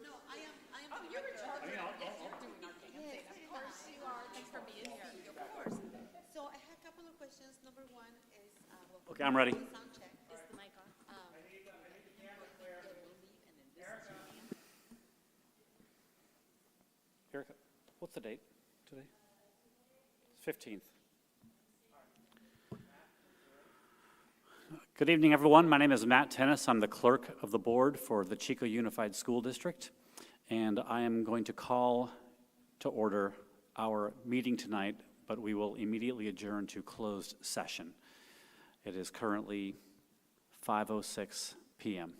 No, I am the director of the program. Yes, you're doing our campaign. Of course you are. Thanks for being here. Of course. So I have a couple of questions. Number one is, well, Okay, I'm ready. sound check. Is the mic on? Erica, what's the date today? It's 15th. Good evening, everyone. My name is Matt Tennis. I'm the clerk of the board for the Chico Unified School District, and I am going to call to order our meeting tonight, but we will immediately adjourn to closed session. It is currently 5:06 p.m.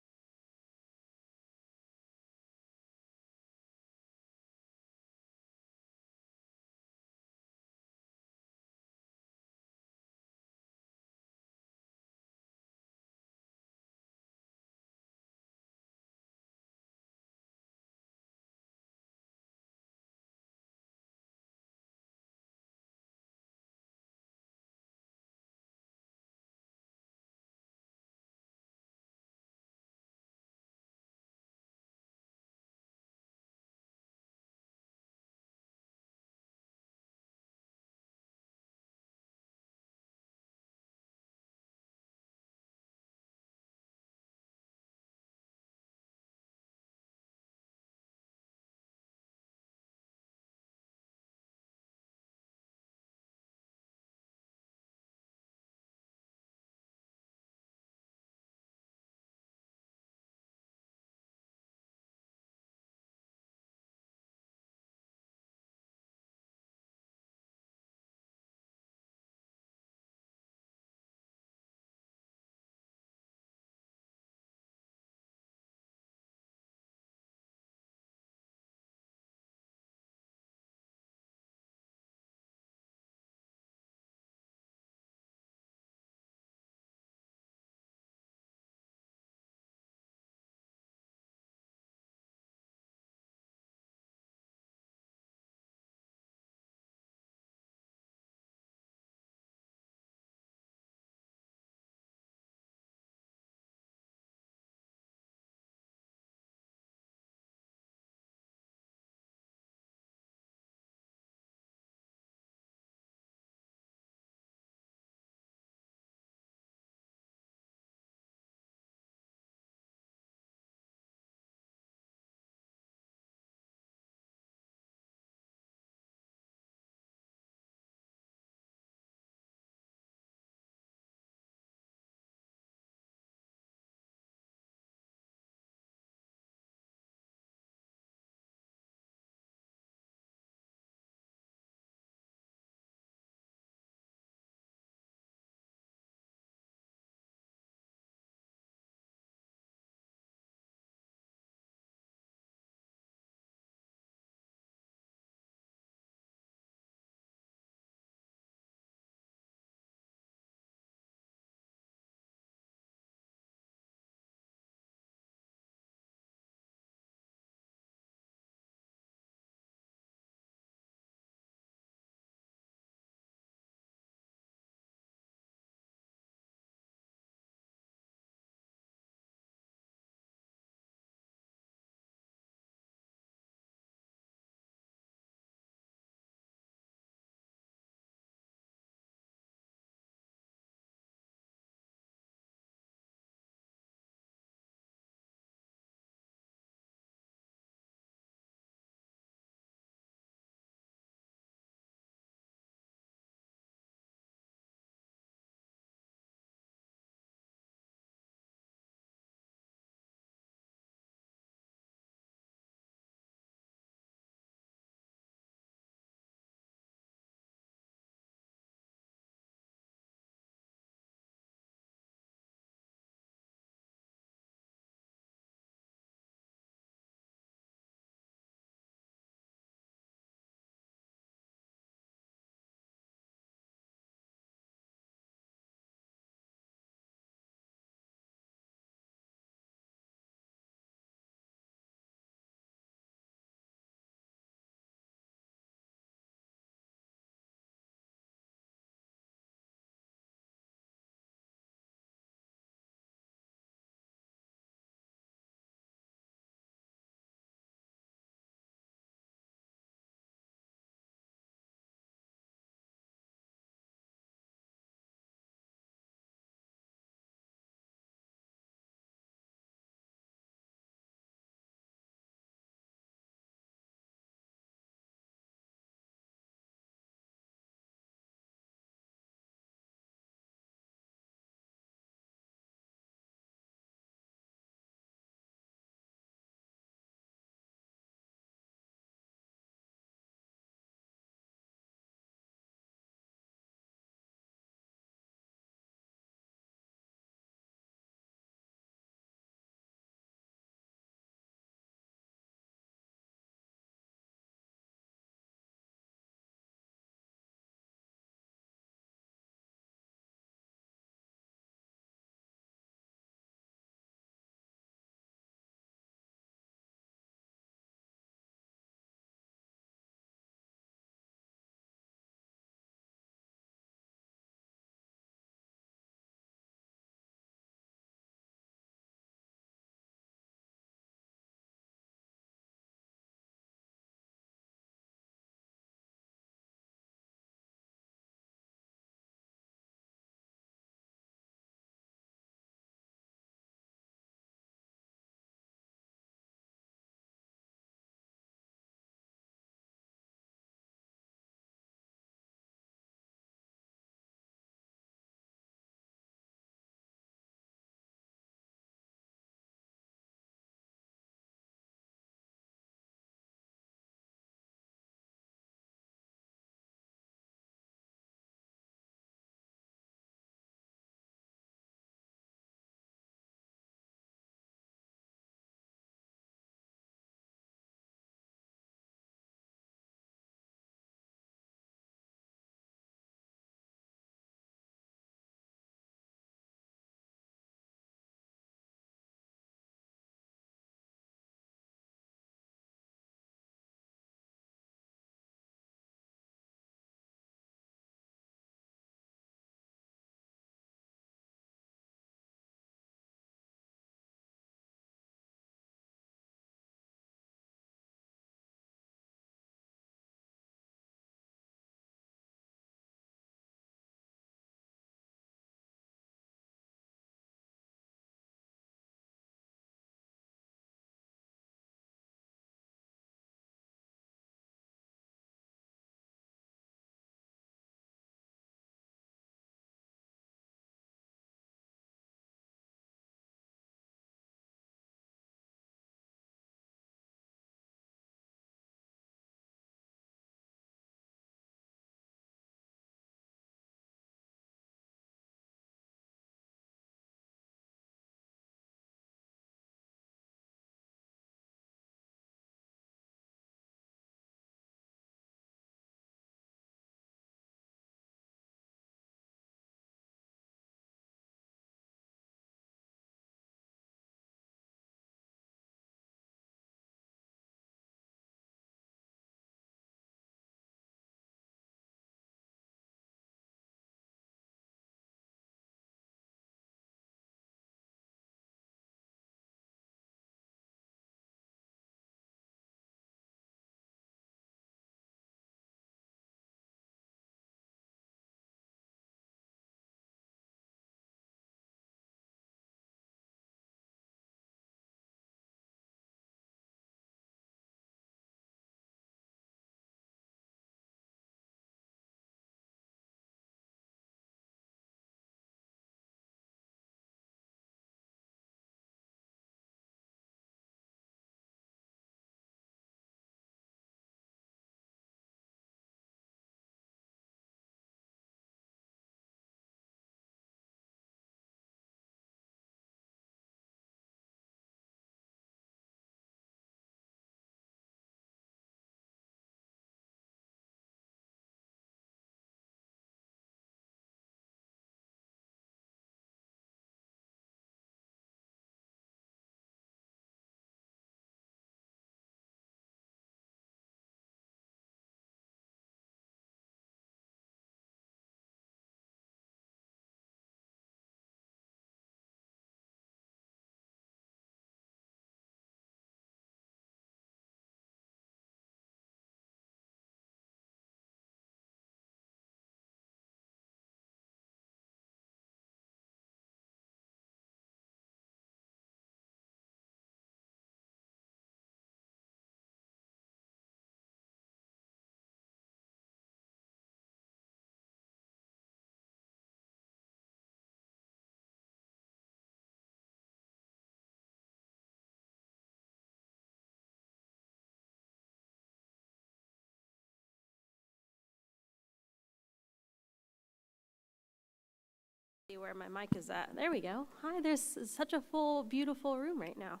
see where my mic is at. There we go. Hi, there's such a full, beautiful room right now.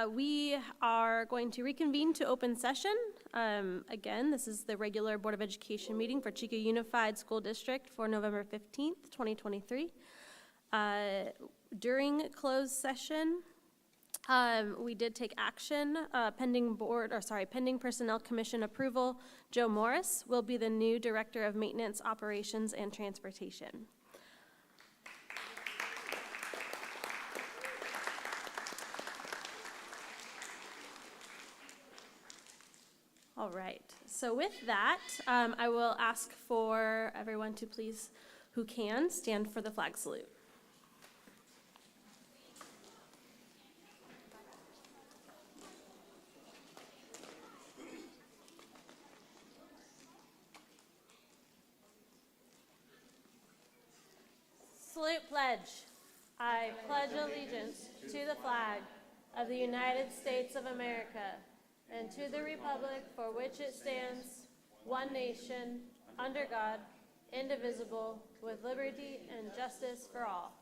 We are going to reconvene to open session. Again, this is the regular Board of Education meeting for Chico Unified School District for November 15th, 2023. During closed session, we did take action pending Personnel Commission approval. Joe Morris will be the new Director of Maintenance, Operations, and Transportation. All right, so with that, I will ask for everyone to please, who can, stand for the flag salute. Salute pledge. I pledge allegiance to the flag of the United States of America and to the republic for which it stands, one nation, under God, indivisible, with liberty and justice for all.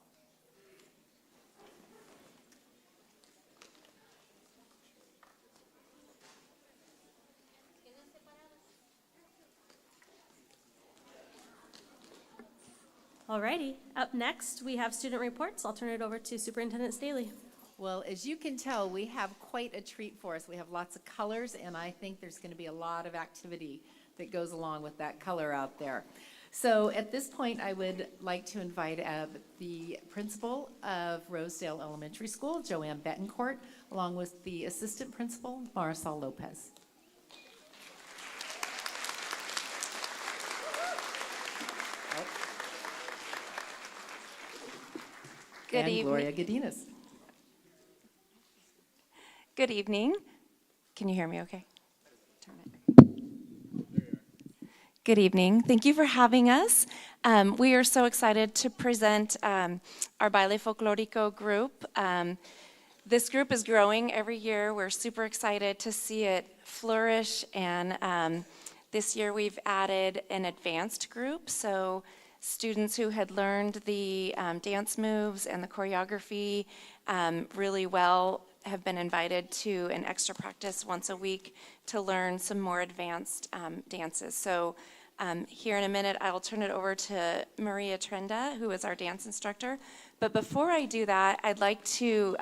Alrighty, up next we have student reports. I'll turn it over to Superintendent Staley. Well, as you can tell, we have quite a treat for us. We have lots of colors, and I think there's going to be a lot of activity that goes along with that color out there. So at this point, I would like to invite the principal of Rosedale Elementary School, Joanne Betancourt, along with the assistant principal, Marisol Lopez. Good and Gloria evening. Godinez. Good evening. Can you hear me okay? Turn it. Good evening. Thank you for having us. We are so excited to present our Baile Folklorico group. This group is growing every year. We're super excited to see it flourish, and this year we've added an advanced group, so students who had learned the dance moves and the choreography really well have been invited to an extra practice once a week to learn some more advanced dances. So here in a minute, I'll turn it over to Maria Trenda, who is our dance instructor. But before I do that, I'd like to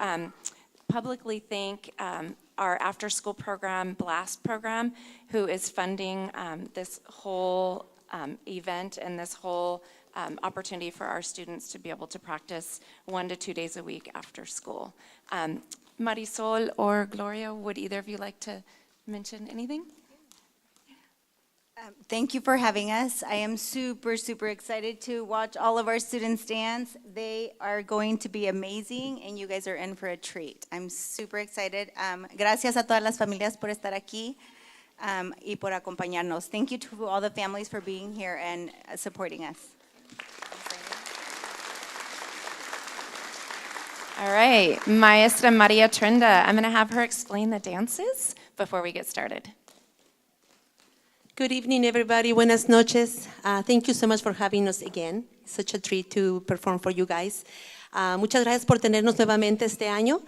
publicly thank our after-school program, BLAST program, who is funding this whole event and this whole opportunity for our students to be able to practice 1 to 2 days a week after school. Marisol or Gloria, would either of you like to mention anything? Thank you for having us. I am super, super excited to watch all of our students dance. They are going to be amazing, and you guys are in for a treat. I'm super excited. Gracias a todas las familias por estar aquí y por acompañarnos. Thank you to all the families for being here and supporting us. All right, Maestra Maria Trenda, I'm going to have her explain the dances before we get started. Good evening, everybody. Buenas noches. Thank you so much for having us again. It's such a treat to perform for you guys. Muchas gracias por tenernos nuevamente este año.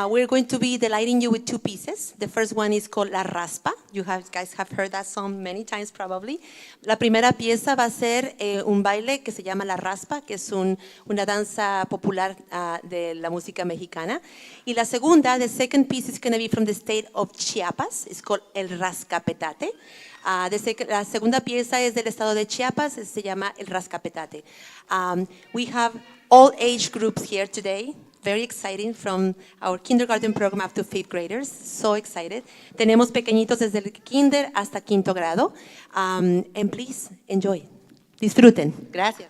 We're going to be delighting you with 2 pieces. The first one is called La Raspa. You guys have heard that song many times probably. La primera pieza va a ser un baile que se llama La Raspa, que es una danza popular de la música mexicana. Y la segunda, the second piece is going to be from the state of Chiapas. It's called El Rascapetate. La segunda pieza es del estado de Chiapas, se llama El Rascapetate. We have all age groups here today. Very exciting, from our kindergarten program up to 5th graders. So excited. Tenemos pequeñitos desde el kinder hasta 5º grado. And please, enjoy. Disfruten. Gracias.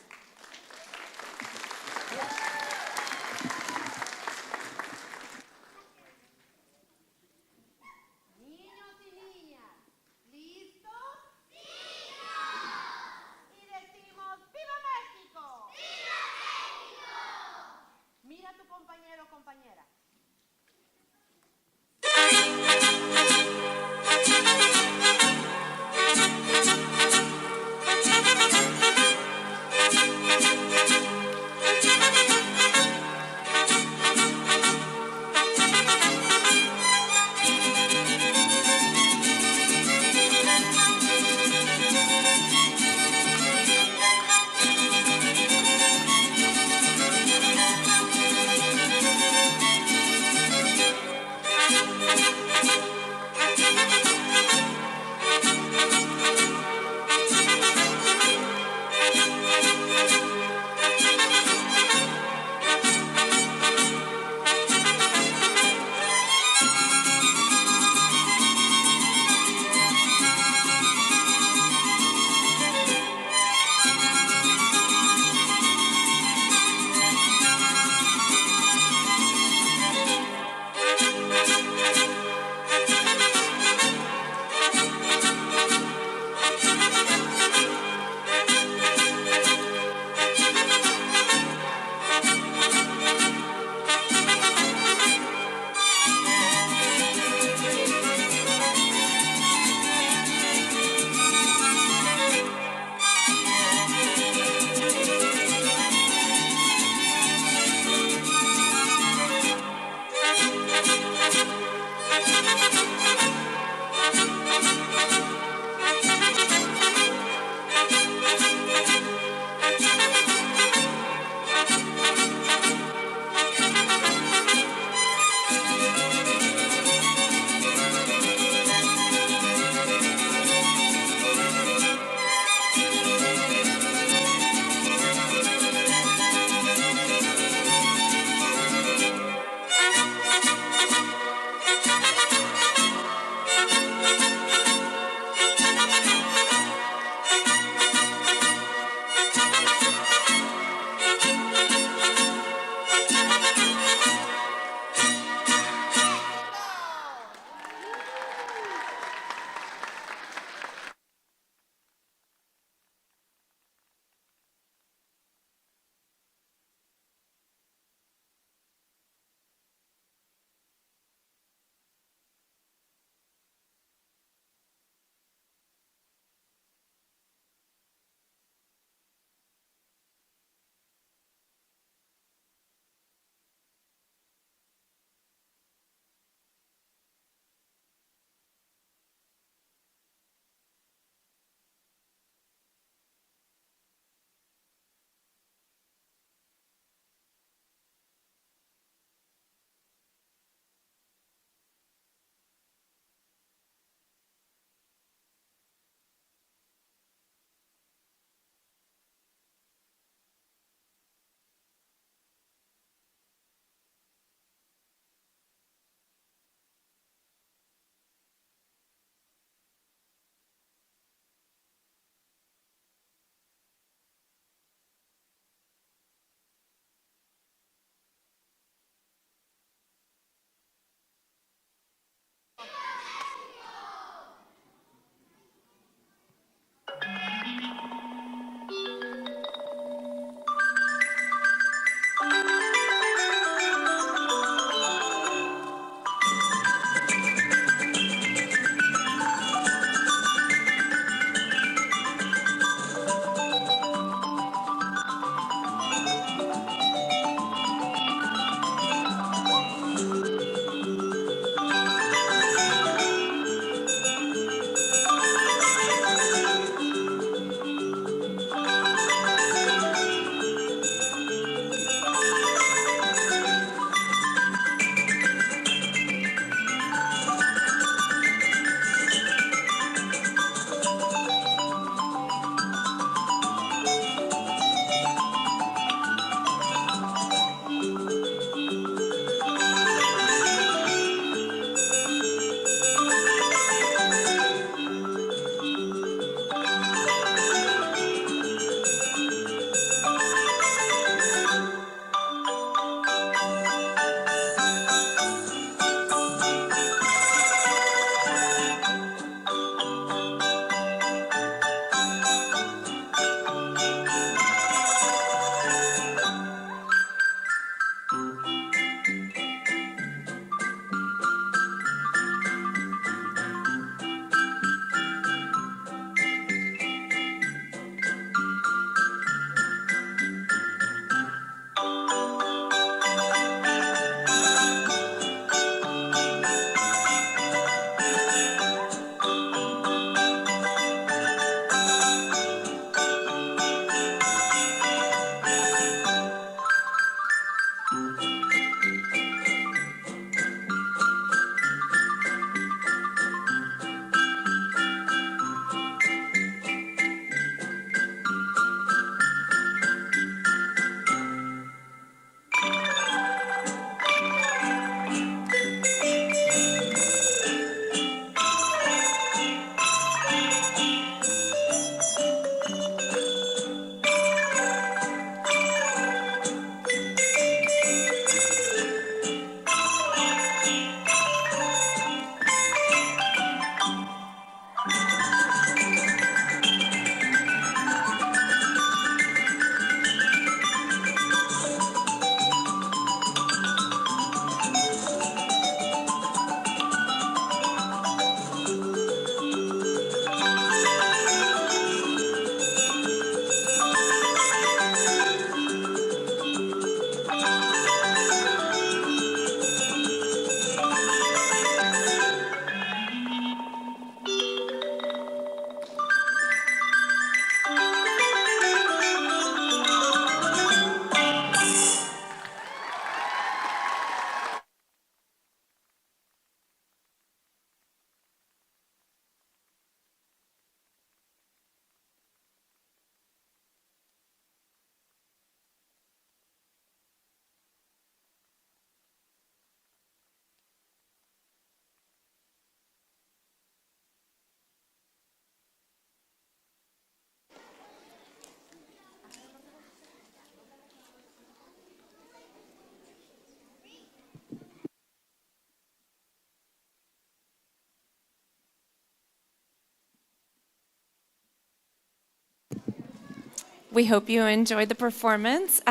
We hope you enjoyed the performance.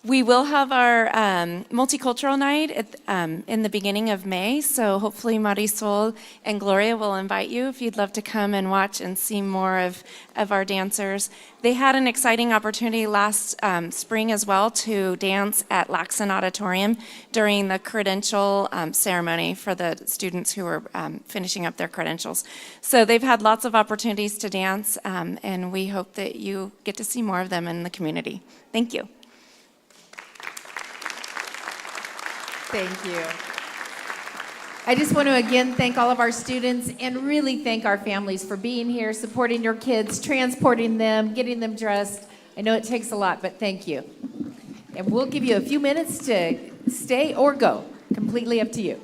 We will have our multicultural night in the beginning of May, so hopefully Marisol and Gloria will invite you if you'd love to come and watch and see more of our dancers. They had an exciting opportunity last spring as well to dance at Laxon Auditorium during the credential ceremony for the students who were finishing up their credentials. So they've had lots of opportunities to dance, and we hope that you get to see more of them in the community. Thank you. Thank you. I just want to again thank all of our students and really thank our families for being here, supporting your kids, transporting them, getting them dressed. I know it takes a lot, but thank you. And we'll give you a few minutes to stay or go. Completely up to you.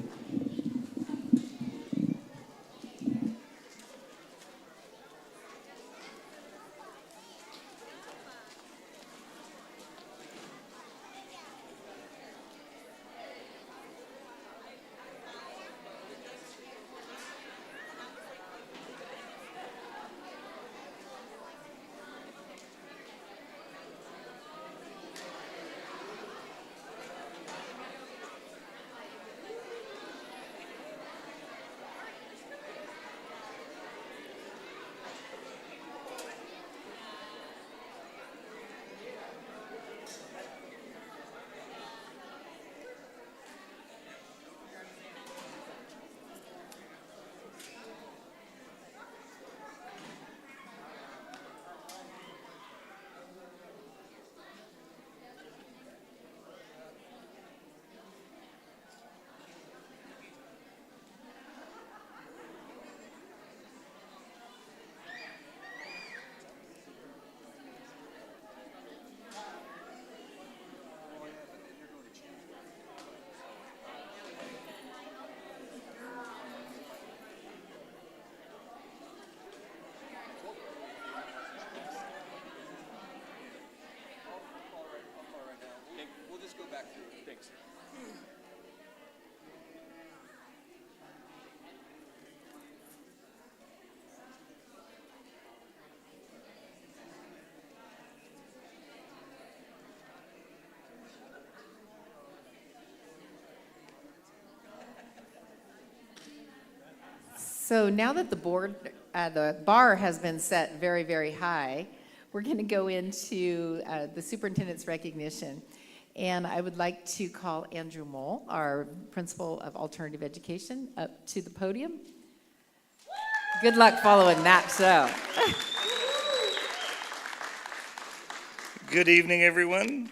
So now that the bar has been set very, very high, we're going to go into the superintendent's recognition. And I would like to call Andrew Mole, our principal of alternative education, up to the podium. Good luck following that show. Good evening, everyone.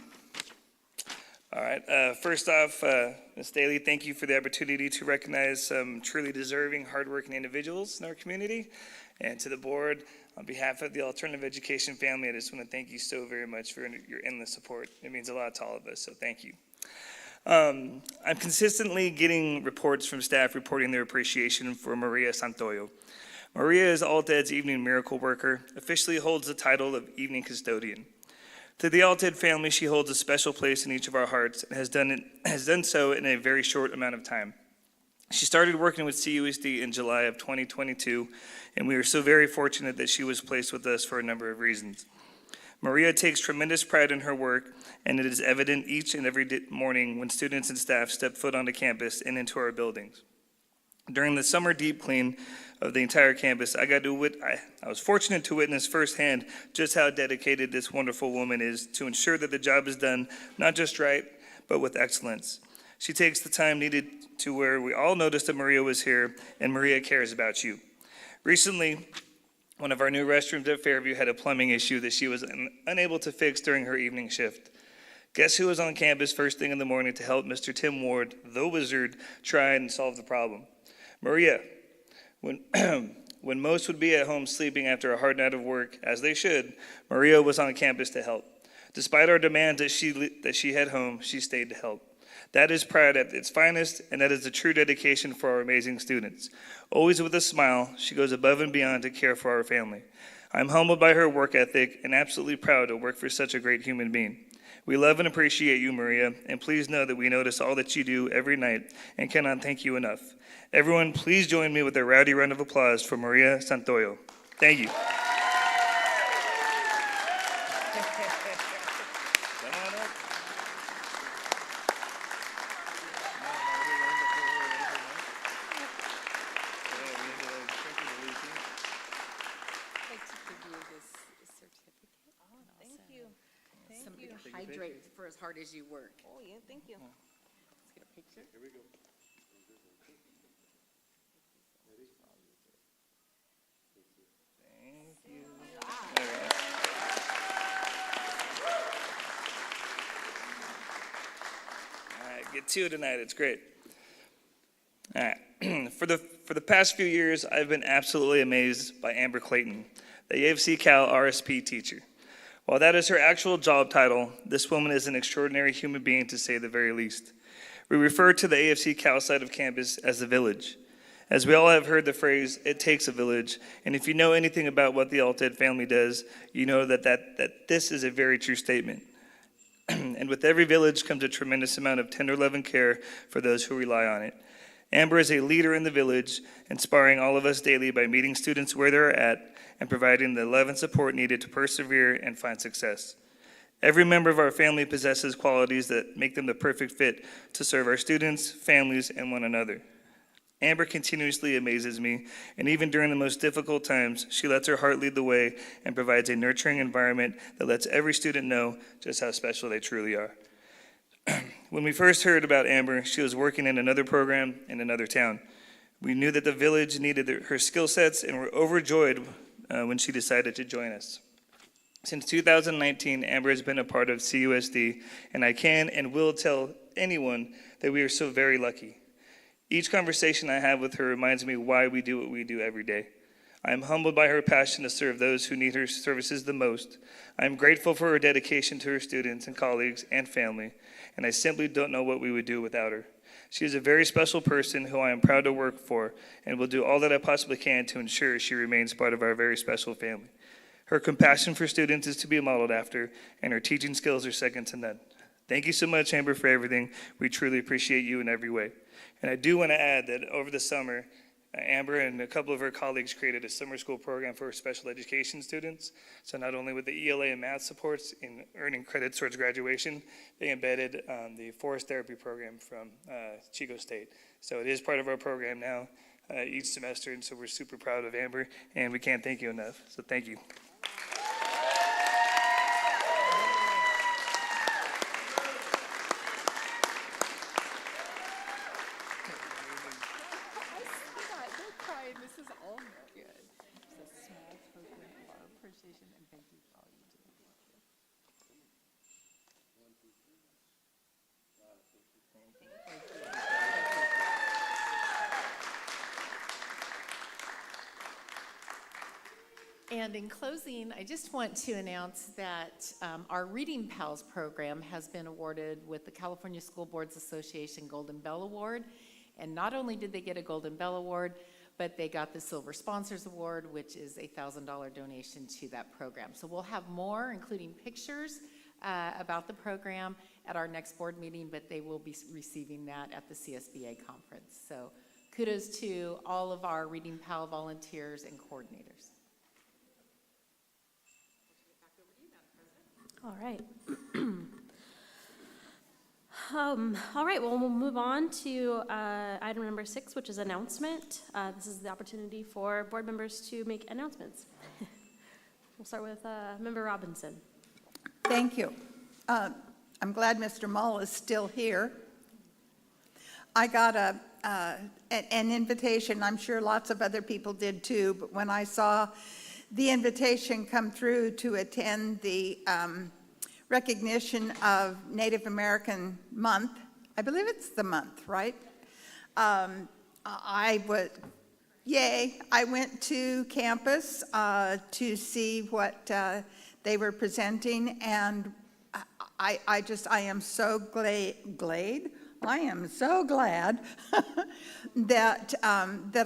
All right, first off, Ms. Daly, thank you for the opportunity to recognize some truly deserving, hardworking individuals in our community. And to the board, on behalf of the alternative education family, I just want to thank you so very much for your endless support. It means a lot to all of us, so thank you. I'm consistently getting reports from staff reporting their appreciation for Maria Santoyo. Maria is Alt-Ed's evening miracle worker, officially holds the title of evening custodian. To the Alt-Ed family, she holds a special place in each of our hearts and has done so in a very short amount of time. She started working with CUSD in July of 2022, and we are so very fortunate that she was placed with us for a number of reasons. Maria takes tremendous pride in her work, and it is evident each and every morning when students and staff step foot onto campus and into our buildings. During the summer deep clean of the entire campus, I was fortunate to witness firsthand just how dedicated this wonderful woman is to ensure that the job is done not just right, but with excellence. She takes the time needed to where we all noticed that Maria was here, and Maria cares about you. Recently, one of our new restrooms at Fairview had a plumbing issue that she was unable to fix during her evening shift. Guess who was on campus first thing in the morning to help Mr. Tim Ward, the wizard, try and solve the problem? Maria. When most would be at home sleeping after a hard night of work, as they should, Maria was on campus to help. Despite our demands that she head home, she stayed to help. That is pride at its finest, and that is the true dedication for our amazing students. Always with a smile, she goes above and beyond to care for our family. I'm humbled by her work ethic and absolutely proud to work for such a great human being. We love and appreciate you, Maria, and please know that we notice all that you do every night and cannot thank you enough. Everyone, please join me with a rowdy round of applause for Maria Santoyo. Thank you. for as hard as you work. Oh, yeah, thank you. Let's get a picture. Here we go. Thank you. All right. All right, get two tonight. It's great. All right. For the past few years, I've been absolutely amazed by Amber Clayton, the AFC Cal RSP teacher. While that is her actual job title, this woman is an extraordinary human being, to say the very least. We refer to the AFC Cal side of campus as the village. As we all have heard the phrase, it takes a village, and if you know anything about what the Alted family does, you know that this is a very true statement. And with every village comes a tremendous amount of tender love and care for those who rely on it. Amber is a leader in the village, inspiring all of us daily by meeting students where they're at and providing the love and support needed to persevere and find success. Every member of our family possesses qualities that make them the perfect fit to serve our students, families, and one another. Amber continuously amazes me, and even during the most difficult times, she lets her heart lead the way and provides a nurturing environment that lets every student know just how special they truly are. When we first heard about Amber, she was working in another program in another town. We knew that the village needed her skill sets and were overjoyed when she decided to join us. Since 2019, Amber has been a part of CUSD, and I can and will tell anyone that we are so very lucky. Each conversation I have with her reminds me why we do what we do every day. I am humbled by her passion to serve those who need her services the most. I am grateful for her dedication to her students and colleagues and family, and I simply don't know what we would do without her. She is a very special person who I am proud to work for and will do all that I possibly can to ensure she remains part of our very special family. Her compassion for students is to be modeled after, and her teaching skills are second to none. Thank you so much, Amber, for everything. We truly appreciate you in every way. And I do want to add that over the summer, Amber and a couple of her colleagues created a summer school program for special education students. So not only with the ELA and math supports in earning credits towards graduation, they embedded the forest therapy program from Chico State. So it is part of our program now each semester, and so we're super proud of Amber, and we can't thank you enough. So thank you. This is all good. It's a small token of our appreciation and thank you for all you do. And in closing, I just want to announce that our Reading Pals program has been awarded with the California School Boards Association Golden Bell Award. And not only did they get a Golden Bell Award, but they got the Silver Sponsors Award, which is a $1,000 donation to that program. So we'll have more, including pictures about the program at our next board meeting, but they will be receiving that at the CSBA conference. So kudos to all of our Reading Pal volunteers and coordinators. All right. All right, well, we'll move on to item number 6, which is announcement. This is the opportunity for board members to make announcements. We'll start with Member Robinson. Thank you. I'm glad Mr. Mull is still here. I got an invitation. I'm sure lots of other people did too, but when I saw the invitation come through to attend the recognition of Native American Month, I believe it's the month, right? I went to campus to see what they were presenting, and I am so glad. I am so glad that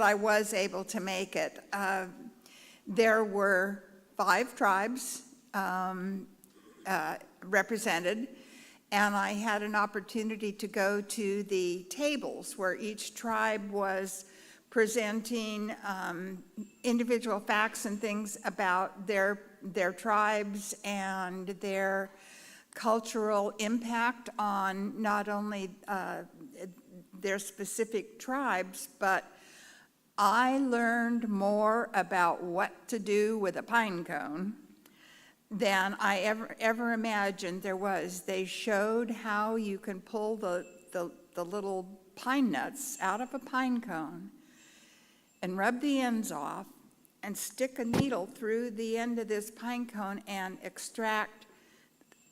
I was able to make it. There were 5 tribes represented, and I had an opportunity to go to the tables where each tribe was presenting individual facts and things about their tribes and their cultural impact on not only their specific tribes, but I learned more about what to do with a pine cone than I ever imagined there was. They showed how you can pull the little pine nuts out of a pine cone and rub the ends off and stick a needle through the end of this pine cone and extract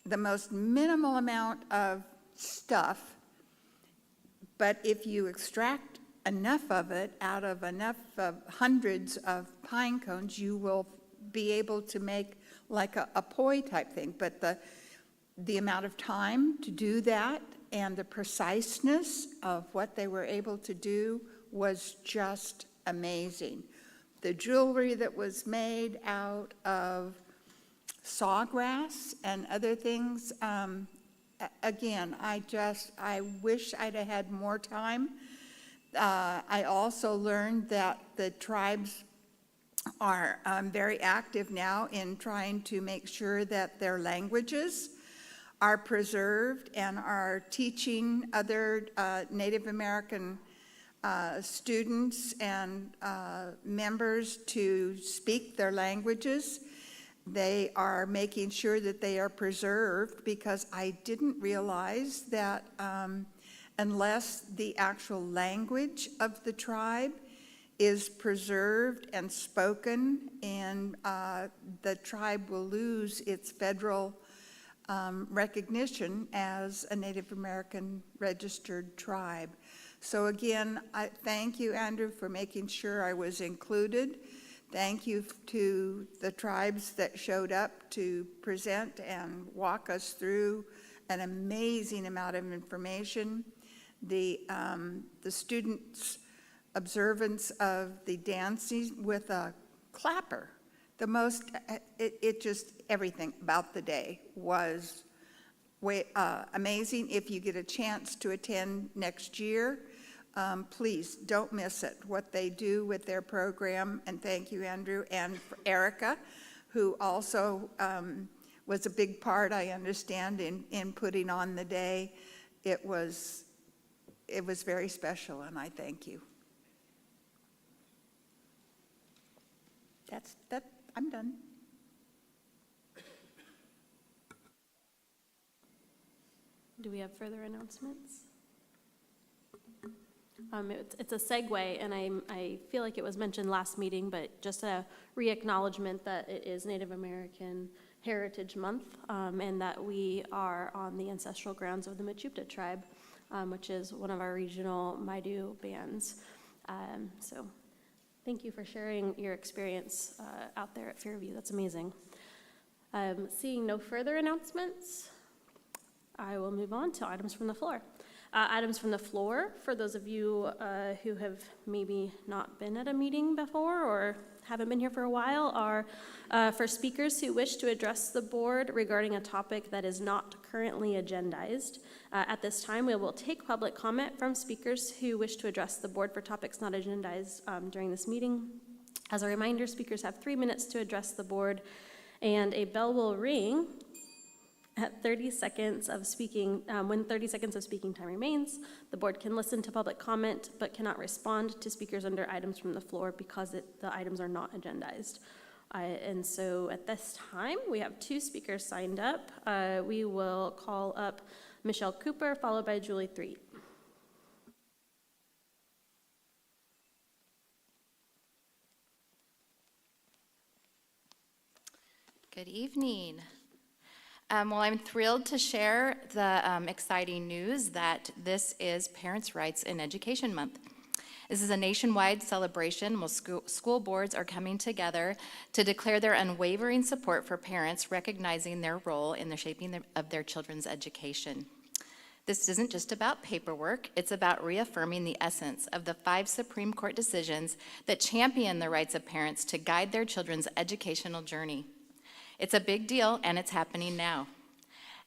the most minimal amount of stuff. But if you extract enough of it out of enough of hundreds of pine cones, you will be able to make like a poi type thing. But the amount of time to do that and the preciseness of what they were able to do was just amazing. The jewelry that was made out of sawgrass and other things, again, I wish I'd have had more time. I also learned that the tribes are very active now in trying to make sure that their languages are preserved and are teaching other Native American students and members to speak their languages. They are making sure that they are preserved, because I didn't realize that unless the actual language of the tribe is preserved and spoken, and the tribe will lose its federal recognition as a Native American registered tribe. So again, I thank you, Andrew, for making sure I was included. Thank you to the tribes that showed up to present and walk us through an amazing amount of information. The students' observance of the dancing with a clapper, the most, it just, everything about the day was amazing. If you get a chance to attend next year, please don't miss it, what they do with their program. And thank you, Andrew, and for Erica, who also was a big part, I understand, in putting on the day. It was very special, and I thank you. I'm done. Do we have further announcements? It's a segue, and I feel like it was mentioned last meeting, but just a re-acknowledgement that it is Native American Heritage Month, and that we are on the ancestral grounds of the Mechoopda tribe, which is one of our regional Maidu bands. So thank you for sharing your experience out there at Fairview. That's amazing. Seeing no further announcements, I will move on to items from the floor. Items from the floor, for those of you who have maybe not been at a meeting before or haven't been here for a while, are for speakers who wish to address the board regarding a topic that is not currently agendized. At this time, we will take public comment from speakers who wish to address the board for topics not agendized during this meeting. As a reminder, speakers have 3 minutes to address the board, and a bell will ring at 30 seconds of speaking. When 30 seconds of speaking time remains, the board can listen to public comment but cannot respond to speakers under items from the floor because the items are not agendized. And so at this time, we have 2 speakers signed up. We will call up Michelle Cooper, followed by Julie Threet. Good evening. Well, I'm thrilled to share the exciting news that this is Parents' Rights in Education Month. This is a nationwide celebration where school boards are coming together to declare their unwavering support for parents, recognizing their role in the shaping of their children's education. This isn't just about paperwork, it's about reaffirming the essence of the 5 Supreme Court decisions that champion the rights of parents to guide their children's educational journey. It's a big deal, and it's happening now.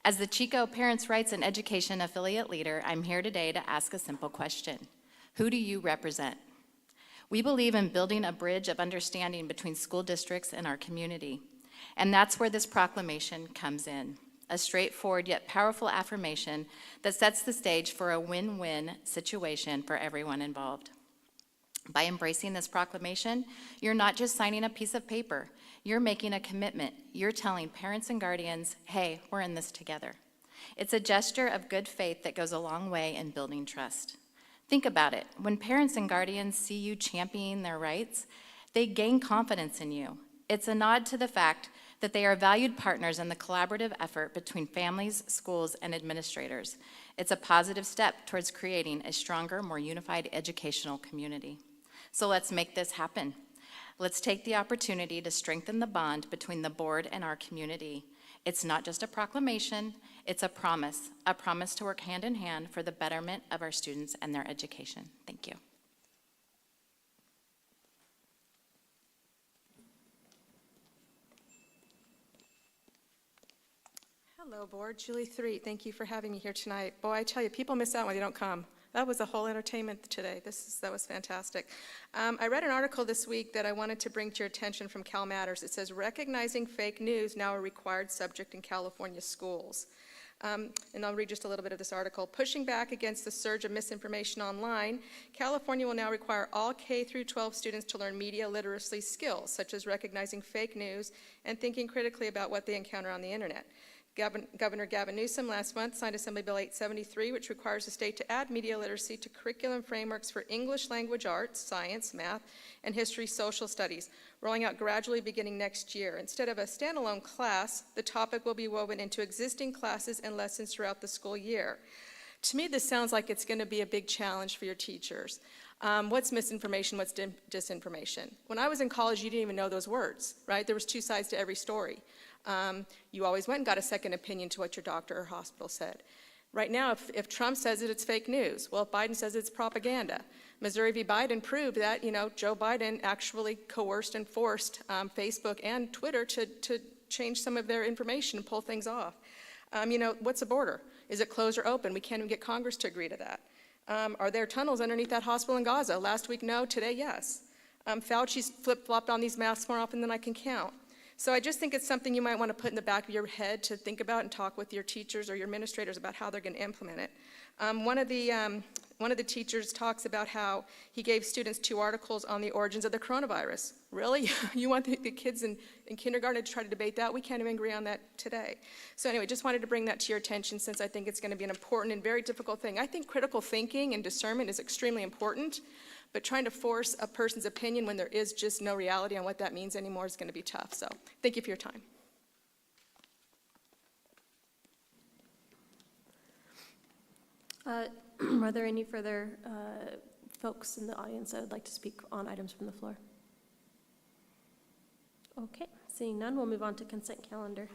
As the Chico Parents' Rights in Education affiliate leader, I'm here today to ask a simple question. Who do you represent? We believe in building a bridge of understanding between school districts and our community, and that's where this proclamation comes in, a straightforward yet powerful affirmation that sets the stage for a win-win situation for everyone involved. By embracing this proclamation, you're not just signing a piece of paper, You're making a commitment. You're telling parents and guardians, hey, we're in this together. It's a gesture of good faith that goes a long way in building trust. Think about it. When parents and guardians see you championing their rights, they gain confidence in you. It's a nod to the fact that they are valued partners in the collaborative effort between families, schools, and administrators. It's a positive step towards creating a stronger, more unified educational community. So let's make this happen. Let's take the opportunity to strengthen the bond between the board and our community. It's not just a proclamation, it's a promise to work hand in hand for the betterment of our students and their education. Thank you. Hello, Board. Julie Threet, thank you for having me here tonight. Boy, I tell you, people miss out when they don't come. That was a whole entertainment today. That was fantastic. I read an article this week that I wanted to bring to your attention from Cal Matters. It says, recognizing fake news now a required subject in California schools. And I'll read just a little bit of this article. Pushing back against the surge of misinformation online, California will now require all K through 12 students to learn media literacy skills, such as recognizing fake news and thinking critically about what they encounter on the internet. Governor Gavin Newsom last month signed Assembly Bill 873, which requires the state to add media literacy to curriculum frameworks for English language arts, science, math, and history social studies, rolling out gradually beginning next year. Instead of a standalone class, the topic will be woven into existing classes and lessons throughout the school year. To me, this sounds like it's going to be a big challenge for your teachers. What's misinformation, what's disinformation? When I was in college, you didn't even know those words, right? There was two sides to every story. You always went and got a second opinion to what your doctor or hospital said. Right now, if Trump says it, it's fake news. Well, if Biden says it's propaganda. Missouri v. Biden proved that, Joe Biden actually coerced and forced Facebook and Twitter to change some of their information and pull things off. What's the border? Is it closed or open? We can't even get Congress to agree to that. Are there tunnels underneath that hospital in Gaza? Last week, no. Today, yes. Fauci's flip-flopped on these masks more often than I can count. So I just think it's something you might want to put in the back of your head to think about and talk with your teachers or your administrators about how they're going to implement it. One of the teachers talks about how he gave students 2 articles on the origins of the coronavirus. Really? You want the kids in kindergarten to try to debate that? We can't even agree on that today. So anyway, just wanted to bring that to your attention since I think it's going to be an important and very difficult thing. I think critical thinking and discernment is extremely important, but trying to force a person's opinion when there is just no reality on what that means anymore is going to be tough. So thank you for your time. Are there any further folks in the audience that would like to speak on items from the floor? Okay, seeing none, we'll move on to consent calendar.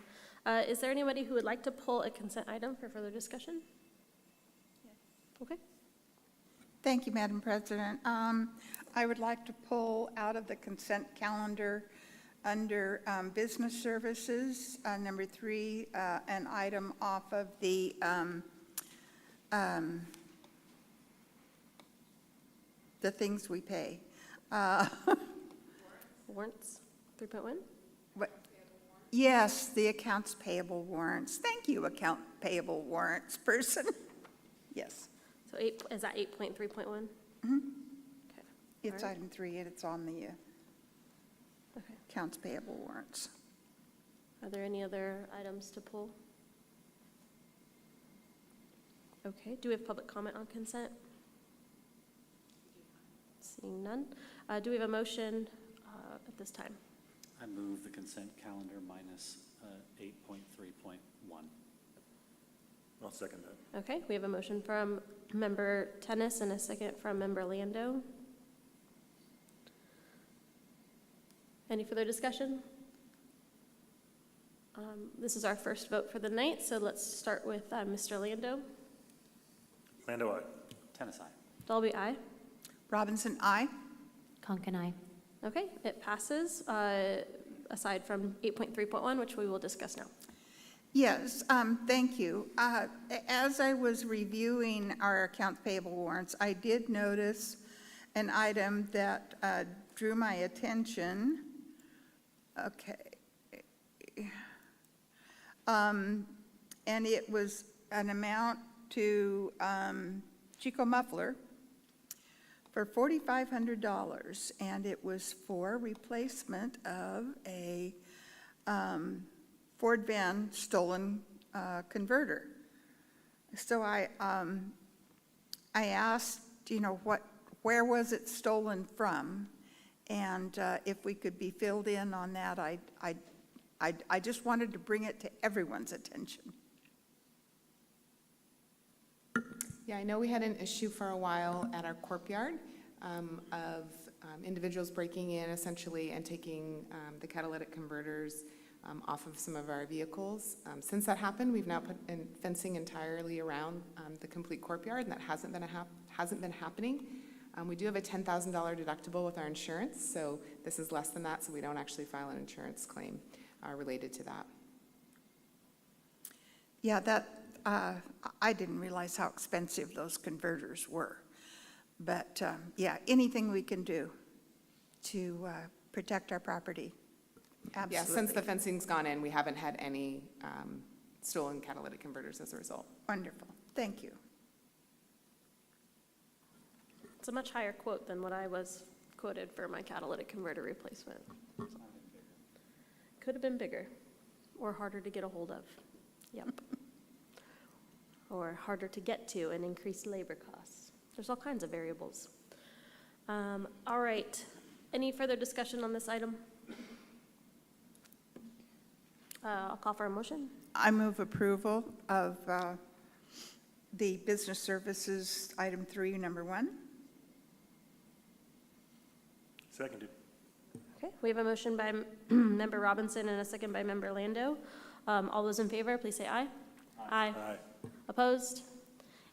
Is there anybody who would like to pull a consent item for further discussion? Yes. Okay. Thank you, Madam President. I would like to pull out of the consent calendar under business services, number 3, an item off of the things we pay. Warrants, 3.1? What? Yes, the accounts payable warrants. Thank you, account payable warrants person. Yes. So is that 8.3.1? Mm-hmm. Okay. It's All right. item 3, and it's on the Okay. accounts payable warrants. Are there any other items to pull? Okay, do we have public comment on consent? Seeing none. Do we have a motion at this time? I move the consent calendar minus 8.3.1. I'll second that. Okay, we have a motion from Member Tennis and a second from Member Lando. Any further discussion? This is our first vote for the night, so let's start with Mr. Lando. Lando, aye. Tennis, aye. Dolby, aye. Robinson, aye. Konkan, aye. Okay, it passes, aside from 8.3.1, which we will discuss now. Yes, thank you. As I was reviewing our accounts payable warrants, I did notice an item that drew my attention. Okay. And it was an amount to Chico Muffler for $4,500, and it was for replacement of a Ford van stolen converter. So I asked, where was it stolen from? And if we could be filled in on that, I just wanted to bring it to everyone's attention. Yeah, I know we had an issue for a while at our courtyard of individuals breaking in essentially and taking the catalytic converters off of some of our vehicles. Since that happened, we've now put in fencing entirely around the complete courtyard, and that hasn't been happening. We do have a $10,000 deductible with our insurance, so this is less than that, so we don't actually file an insurance claim related to that. Yeah, that I didn't realize how expensive those converters were. But yeah, anything we can do to protect our property, absolutely. Yeah, since the fencing's gone in, we haven't had any stolen catalytic converters as a result. Wonderful, thank you. It's a much higher quote than what I was quoted for my catalytic converter replacement. Could have been bigger or harder to get a hold of. Yep. Or harder to get to and increased labor costs. There's all kinds of variables. All right. Any further discussion on this item? I'll call for a motion. I move approval of the business services, item 3, number 1. Seconded. Okay, we have a motion by Member Robinson and a second by Member Lando. All those in favor, please say aye. Aye. Aye. Opposed?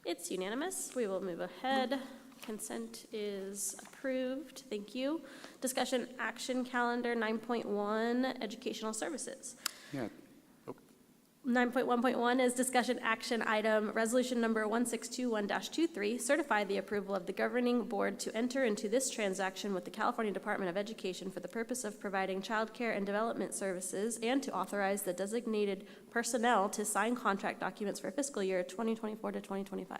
It's unanimous. We will move ahead. Consent is approved. Thank you. Discussion action calendar 9.1, educational services. Yeah. 9.1.1 is discussion action item, resolution number 1621-23, certify the approval of the governing board to enter into this transaction with the California Department of Education for the purpose of providing childcare and development services and to authorize the designated personnel to sign contract documents for fiscal year 2024 to 2025.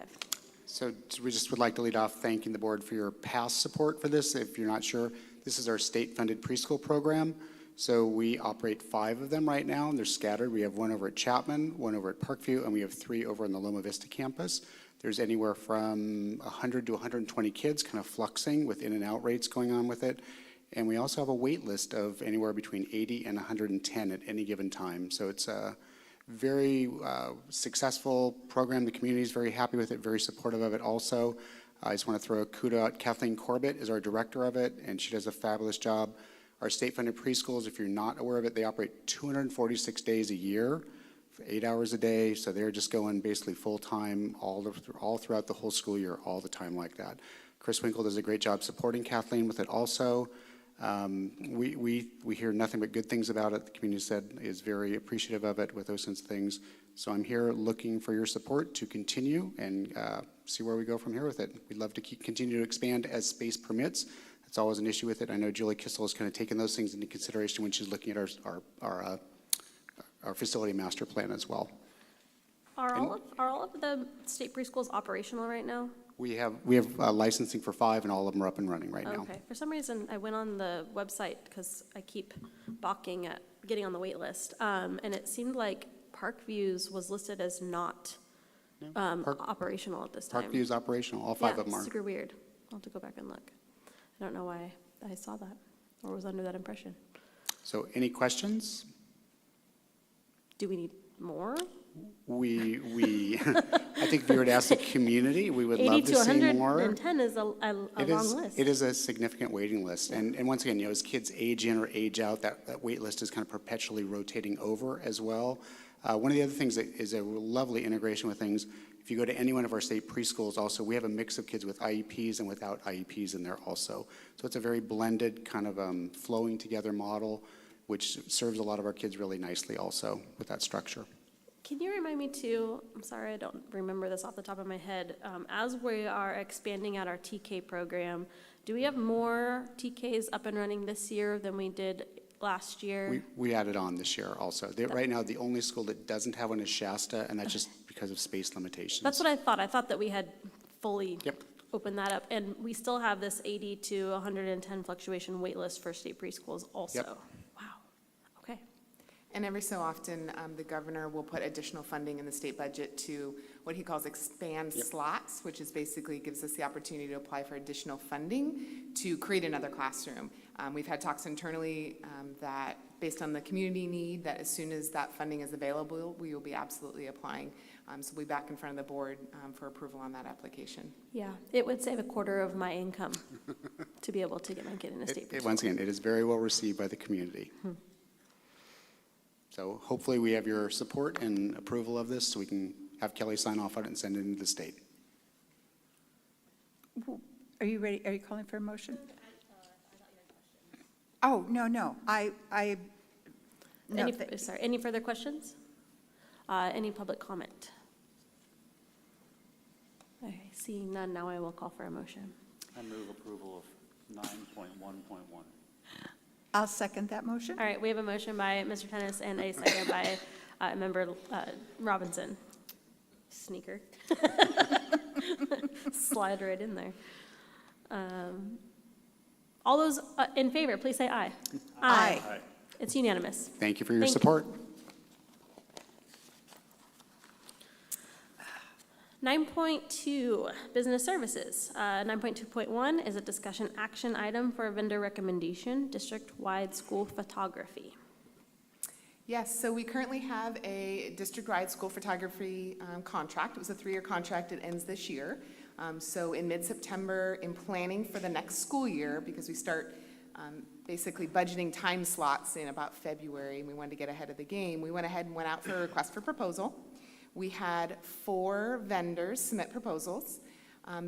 So we just would like to lead off thanking the board for your past support for this. If you're not sure, this is our state-funded preschool program. So we operate 5 of them right now, and they're scattered. We have one over at Chapman, one over at Parkview, and we have 3 over on the Loma Vista campus. There's anywhere from 100 to 120 kids kind of fluxing with in and out rates going on with it. And we also have a wait list of anywhere between 80 and 110 at any given time. So it's a very successful program. The community is very happy with it, very supportive of it also. I just want to throw a kudo out. Kathleen Corbett is our director of it, and she does a fabulous job. Our state-funded preschools, if you're not aware of it, they operate 246 days a year, 8 hours a day, so they're just going basically full-time all throughout the whole school year, all the time like that. Chris Winkle does a great job supporting Kathleen with it also. We hear nothing but good things about it. The community said is very appreciative of it with those sorts of things. So I'm here looking for your support to continue and see where we go from here with it. We'd love to continue to expand as space permits. It's always an issue with it. I know Julie Kissel has kind of taken those things into consideration when she's looking at our facility master plan as well. Are all of the state preschools operational right now? We have licensing for 5, and all of them are up and running right now. Okay. For some reason, I went on the website because I keep balking at getting on the wait list, and it seemed like Parkview's was listed as not operational at this time. Parkview's operational. All 5 of them are. Super weird. I'll have to go back and look. I don't know why I saw that or was under that impression. So any questions? Do we need more? We I think if you were to ask the community, we would love to see more. 80 to 110 is a long list. It is a significant waiting list. And once again, as kids age in or age out, that wait list is kind of perpetually rotating over as well. One of the other things that is a lovely integration with things, if you go to any one of our state preschools also, we have a mix of kids with IEPs and without IEPs in there also. So it's a very blended kind of flowing together model, which serves a lot of our kids really nicely also with that structure. Can you remind me too, I'm sorry I don't remember this off the top of my head, as we are expanding out our TK program, do we have more TKs up and running this year than we did last year? We added on this year also. Right now, the only school that doesn't have one is Shasta, and that's just because of space limitations. That's what I thought. I thought that we had fully opened that up. And we still have this 80 to 110 fluctuation wait list for state preschools also. Yep. Wow. Okay. And every so often, the governor will put additional funding in the state budget to what he calls expand slots, which is basically gives us the opportunity to apply for additional funding to create another classroom. We've had talks internally that based on the community need, that as soon as that funding is available, we will be absolutely applying. So we'll be back in front of the board for approval on that application. Yeah, it would save a quarter of my income to be able to get my kid in a state preschool. Once again, it is very well received by the community. So hopefully we have your support and approval of this so we can have Kelly sign off on it and send it into the state. Are you ready? Are you calling for a motion? Oh, no. No, Any further questions? Any public comment? Okay, seeing none, now I will call for a motion. I move approval of 9.1.1. I'll second that motion. All right, we have a motion by Mr. Tennis and a second by Member Robinson. Sneaker. Slide right in there. All those in favor, please say aye. Aye. It's unanimous. Thank you for your Thank you. support. 9.2, business services. 9.2.1 is a discussion action item for a vendor recommendation, district-wide school photography. Yes, so we currently have a district-wide school photography contract. It was a 3-year contract. It ends this year. So in mid-September, in planning for the next school year, because we start basically budgeting time slots in about February, and we wanted to get ahead of the game, we went ahead and went out for a request for proposal. We had 4 vendors submit proposals.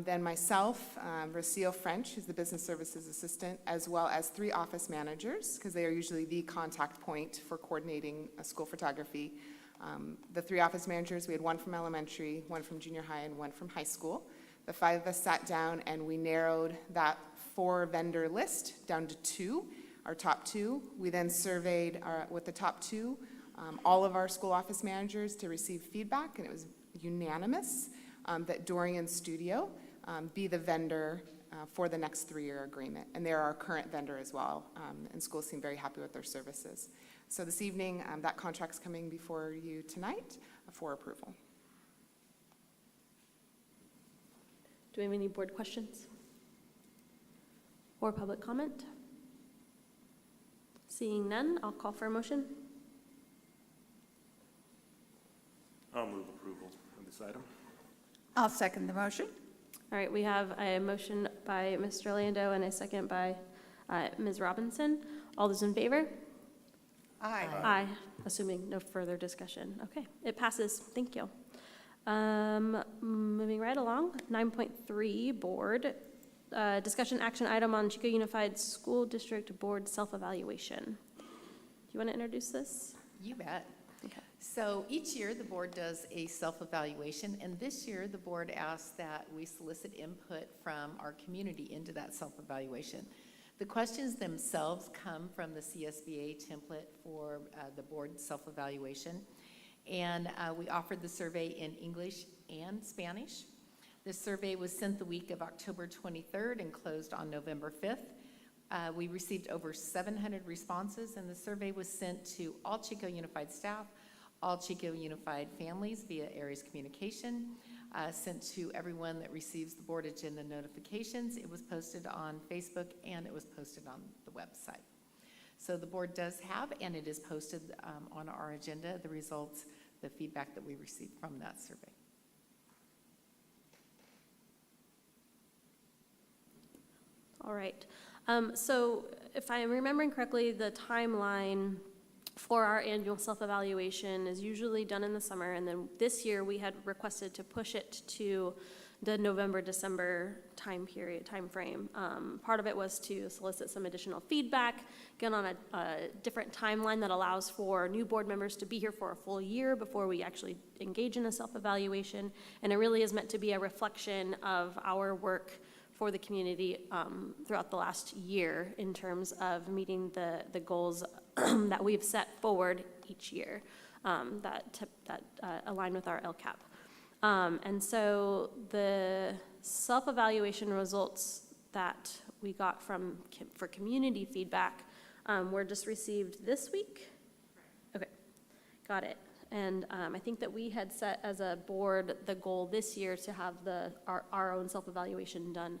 Then myself, Rocio French, who's the business services assistant, as well as 3 office managers, because they are usually the contact point for coordinating a school photography. The 3 office managers, we had 1 from elementary, 1 from junior high, and 1 from high school. The 5 of us sat down and we narrowed that 4 vendor list down to 2, our top 2. We then surveyed with the top 2 all of our school office managers to receive feedback, and it was unanimous that Dorian Studio be the vendor for the next 3-year agreement. And they're our current vendor as well, and schools seem very happy with their services. So this evening, that contract's coming before you tonight for approval. Do we have any board questions? Or public comment? Seeing none, I'll call for a motion. I'll move approval of this item. I'll second the motion. All right, we have a motion by Mr. Orlando and a second by Ms. Robinson. All those in favor? Aye. Aye, assuming no further discussion. Okay, it passes. Thank you. Moving right along, 9.3, board. Discussion action item on Chico Unified School District Board self-evaluation. Do you want to introduce this? You bet. Okay. So each year, the board does a self-evaluation, and this year, the board asked that we solicit input from our community into that self-evaluation. The questions themselves come from the CSBA template for the board self-evaluation, and we offered the survey in English and Spanish. This survey was sent the week of October 23rd and closed on November 5th. We received over 700 responses, and the survey was sent to all Chico Unified staff, all Chico Unified families via Aries Communication, sent to everyone that receives the board agenda notifications. It was posted on Facebook, and it was posted on the website. So the board does have, and it is posted on our agenda, the results, the feedback that we received from that survey. All right. So if I'm remembering correctly, the timeline for our annual self-evaluation is usually done in the summer, and then this year we had requested to push it to the November-December time frame. Part of it was to solicit some additional feedback, get on a different timeline that allows for new board members to be here for a full year before we actually engage in a self-evaluation, and it really is meant to be a reflection of our work for the community throughout the last year in terms of meeting the goals that we've set forward each year that align with our LCAP. And so the self-evaluation results that we got for community feedback were just received this week. Okay. Got it. And I think that we had set as a board the goal this year to have our own self-evaluation done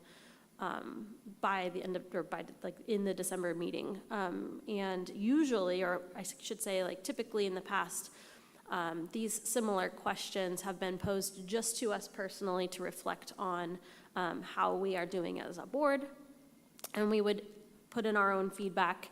by the end of, or by like in the December meeting. And usually, or I should say like typically in the past, these similar questions have been posed just to us personally to reflect on how we are doing as a board. And we would put in our own feedback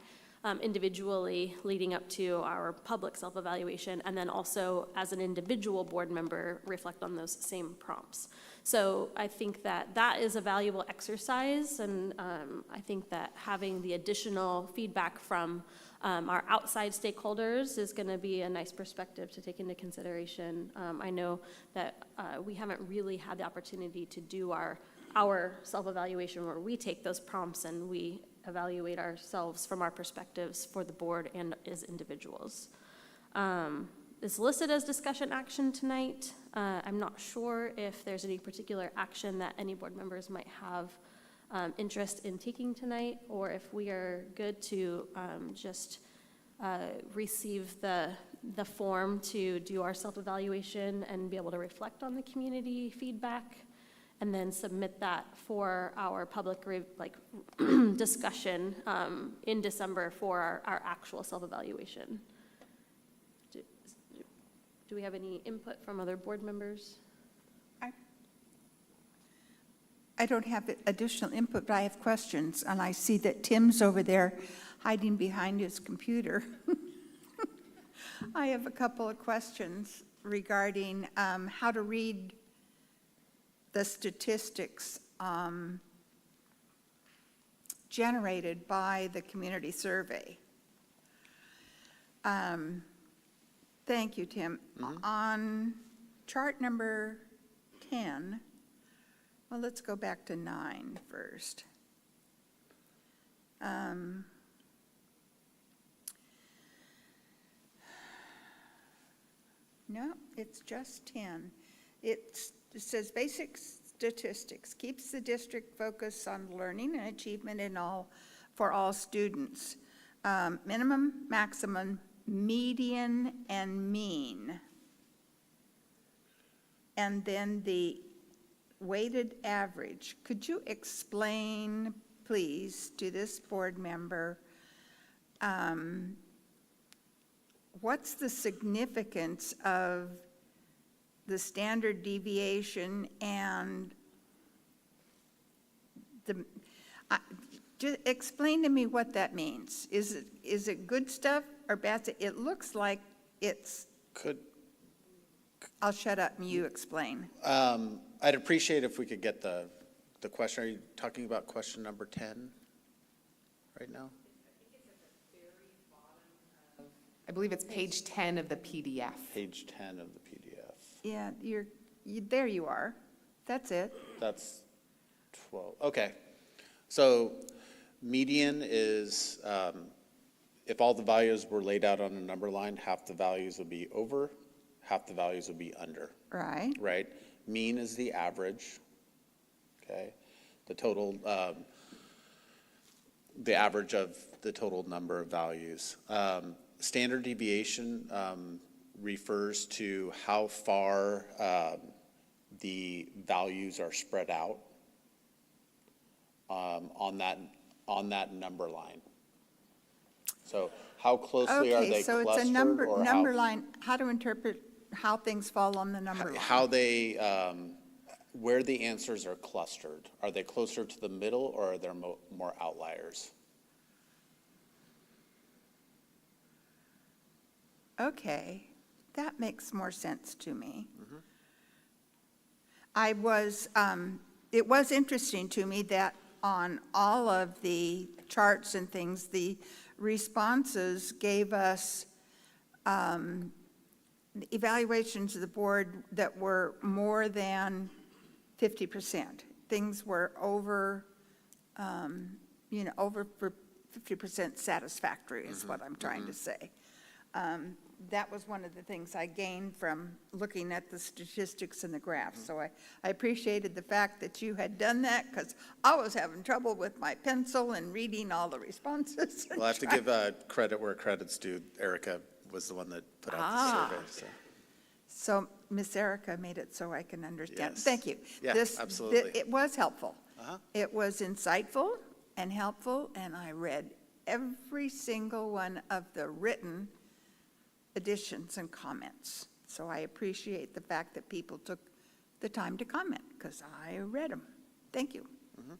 individually leading up to our public self-evaluation, and then also as an individual board member reflect on those same prompts. So I think that that is a valuable exercise, and I think that having the additional feedback from our outside stakeholders is going to be a nice perspective to take into consideration. I know that we haven't really had the opportunity to do our self-evaluation where we take those prompts and we evaluate ourselves from our perspectives for the board and as individuals. It's listed as discussion action tonight. I'm not sure if there's any particular action that any board members might have interest in taking tonight, or if we are good to just receive the form to do our self-evaluation and be able to reflect on the community feedback, and then submit that for our public discussion in December for our actual self-evaluation. Do we have any input from other board members? I don't have additional input, but I have questions, and I see that Tim's over there hiding behind his computer. I have a couple of questions regarding how to read the statistics generated by the community survey. Thank you, Tim. On chart number 10, well, let's go back to 9 first. No, it's just 10. It says basic statistics keeps the district focused on learning and achievement for all students. Minimum, maximum, median, and mean. And then the weighted average. Could you explain, please, to this board member, what's the significance of the standard deviation and just explain to me what that means. Is it good stuff or bad stuff? It looks like it's. I'll shut up and you explain. I'd appreciate if we could get the question. Are you talking about question number 10 right now? I believe it's page 10 of the PDF. Page 10 of the PDF. Yeah, there you are. That's it. That's 12. Okay. So median is, if all the values were laid out on a number line, half the values would be over, half the values would be under. Right. Right. Mean is the average. Okay. The total, the average of the total number of values. Standard deviation refers to how far the values are spread out on that number line. So how closely are they clustered? Okay, so it's a number line, how to interpret how things fall on the number line. How they, where the answers are clustered. Are they closer to the middle or are there more outliers? Okay, that makes more sense to me. It was interesting to me that on all of the charts and things, the responses gave us evaluations of the board that were more than 50%. Things were over, over for 50% satisfactory is what I'm trying to say. That was one of the things I gained from looking at the statistics and the graphs. So I appreciated the fact that you had done that, because I was having trouble with my pencil and reading all the responses. Well, I have to give credit where credit's due. Erica was the one that put out Ah. the survey, so. So Miss Erica made it so I can understand. Yes. Thank you. Yeah, This- absolutely. It was helpful. Uh-huh. It was insightful and helpful, and I read every single one of the written additions and comments. So I appreciate the fact that people took the time to comment, because I read them. Thank you. Mhm.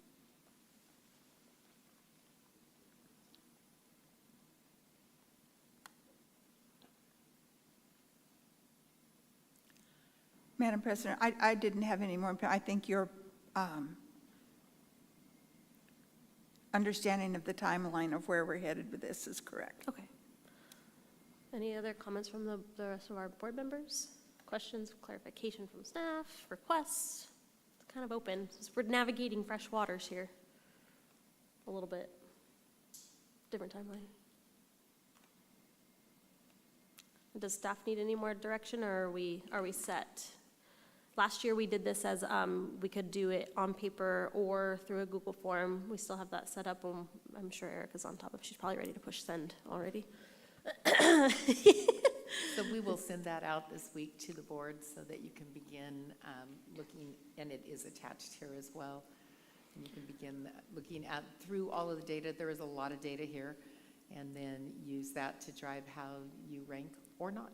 Madam President, I didn't have any more. I think your understanding of the timeline of where we're headed with this is correct. Okay. Any other comments from the rest of our board members? Questions, clarification from staff, requests? It's kind of open, since we're navigating fresh waters here. A little bit. Different timeline. Does staff need any more direction, or are we set? Last year, we did this as, we could do it on paper or through a Google form. We still have that set up, and I'm sure Erica's on top of it. She's probably ready to push send already. So we will send that out this week to the board so that you can begin looking, and it is attached here as well. And you can begin looking at through all of the data. There is a lot of data here, and then use that to drive how you rank or not.